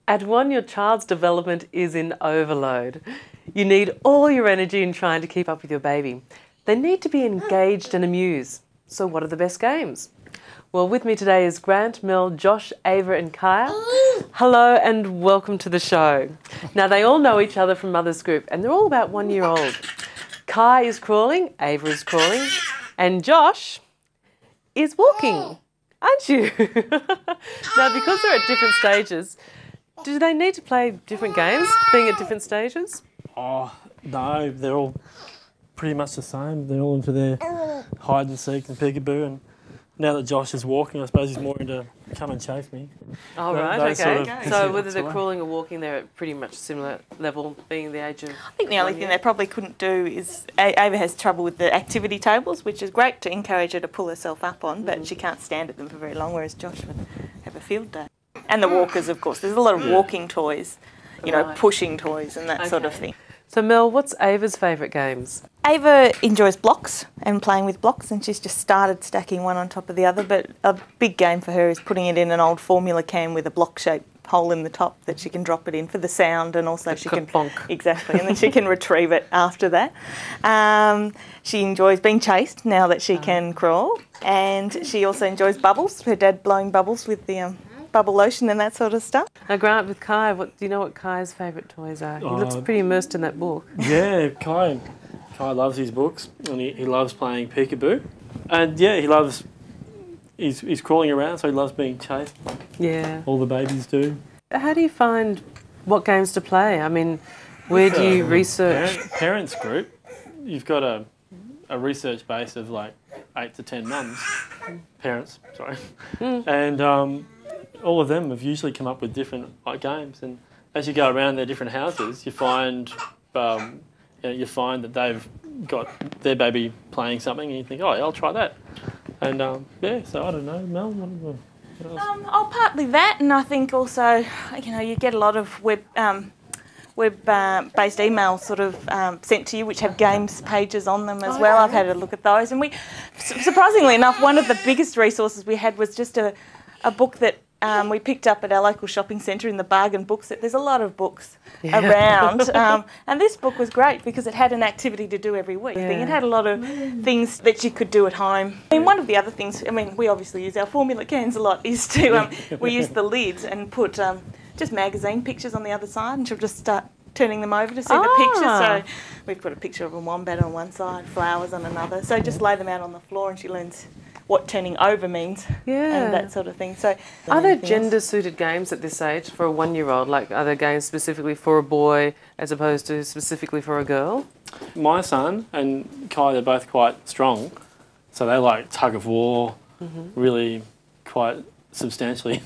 At 1, your child's development is in overload. You need all your energy in trying to keep up with your baby. They need to be engaged and amused. So what are the best games? Well, with me today is Grant, Mel, Josh, Ava and Kaya. Hello and welcome to the show. Now, they all know each other from Mother's Group and they're all about 1 year old. Kai is crawling, Ava is crawling, and Josh is walking, aren't you? Now, because they're at different stages, do they need to play different games, being at different stages? Oh, no, they're all pretty much the same. They're all into their hide and seek and peekaboo, and now that Josh is walking, I suppose he's more into come and chase me. Oh, right, Those okay. sort of So whether they're crawling or walking, they're at pretty much similar level, being the age of... I think the only thing they probably couldn't do is Ava has trouble with the activity tables, which is great to encourage her to pull herself up on, but she can't stand at them for very long, whereas Josh would have a field day. And the walkers, of course. There's a lot of walking toys, you know, pushing toys and that sort of thing. So, Mel, what's Ava's favourite games? Ava enjoys blocks and playing with blocks, and she's just started stacking one on top of the other, but a big game for her is putting it in an old formula can with a block-shaped hole in the top that she can drop it in for the sound, and also she can... Bonk. Exactly, and then she can retrieve it after that. She enjoys being chased now that she can crawl, and she also enjoys bubbles, her dad blowing bubbles with the... bubble lotion and that sort of stuff. Now, Grant, with Kai, do you know what Kai's favourite toys are? He looks pretty immersed in that book. Yeah, Kai loves his books and he loves playing peekaboo. And yeah, he loves, he's crawling around, so he loves being chased. Yeah. All the babies do. How do you find what games to play? I mean, where do you research? Parents group, you've got a research base of like 8 to 10 mums, parents, sorry. And all of them have usually come up with different games, and as you go around their different houses, you find that they've got their baby playing something, and you think, oh, yeah, I'll try that. And yeah, so I don't know, Mel, what else? Partly that, and I think also, you know, you get a lot of web-based emails sort of sent to you, which have games pages on them as well. I've had a look at those, and surprisingly enough, one of the biggest resources we had was just a book that we picked up at our local shopping centre in the bargain books. There's a lot of books around, and this book was great because it had an activity to do every week. It had a lot of things that you could do at home. I mean, one of the other things, I mean, we obviously use our formula cans a lot, is to, we use the lids and put just magazine pictures on the other side, and she'll just start turning them over to see the pictures. So we've put a picture of a wombat on one side, flowers on another. So just lay them out on the floor and she learns what turning over means and that sort of thing. So, are there gender-suited games at this age for a 1 year old? Like, are there games specifically for a boy as opposed to specifically for a girl? My son and Kai, they're both quite strong, so they like tug of war, really quite substantially.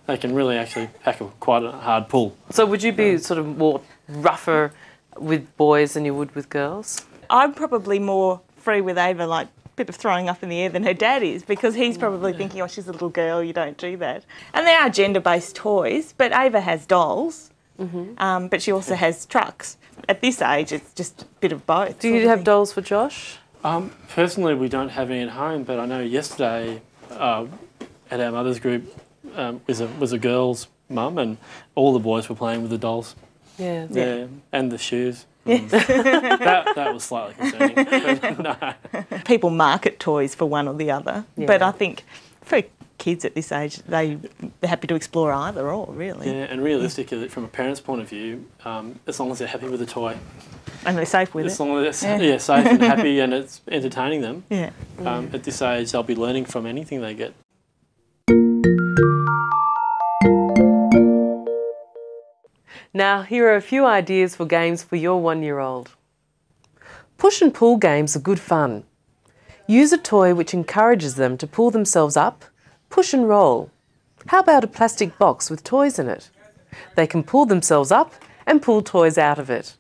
They can really actually pack quite a hard pull. So would you be sort of more rougher with boys than you would with girls? I'm probably more free with Ava, like bit of throwing up in the air than her dad is, because he's probably thinking, oh, she's a little girl, you don't do that. And there are gender-based toys, but Ava has dolls, but she also has trucks. At this age, it's just a bit of both. Do you have dolls for Josh? Personally, we don't have any at home, but I know yesterday at our mother's group was a girl's mum, and all the boys were playing with the dolls. Yeah, and the shoes. That was slightly concerning. But no. People market toys for one or the other, but I think for kids at this age, they're happy to explore either or, really. Yeah, and realistically, from a parent's point of view, as long as they're happy with the toy. And they're safe with it. As long as they're safe and happy and it's entertaining them. Yeah. At this age, they'll be learning from anything they get. Now, here are a few ideas for games for your 1 year old. Push and pull games are good fun. Use a toy which encourages them to pull themselves up, push and roll. How about a plastic box with toys in it? They can pull themselves up and pull toys out of it.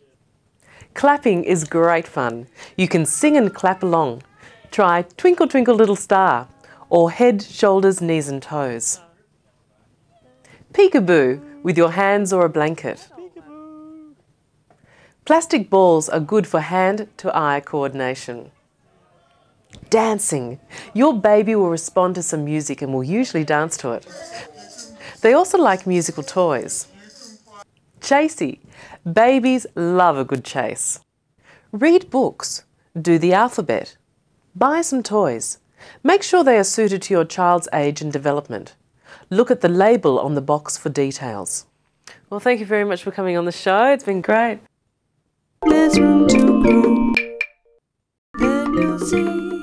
Clapping is great fun. You can sing and clap along. Try Twinkle Twinkle Little Star or Head, Shoulders, Knees and Toes. Peekaboo with your hands or a blanket. Plastic balls are good for hand-to-eye coordination. Dancing. Your baby will respond to some music and will usually dance to it. They also like musical toys. Chasey. Babies love a good chase. Read books. Do the alphabet. Buy some toys. Make sure they are suited to your child's age and development. Look at the label on the box for details. Well, thank you very much for coming on the show. It's been great. There's room to grow. Then you'll see.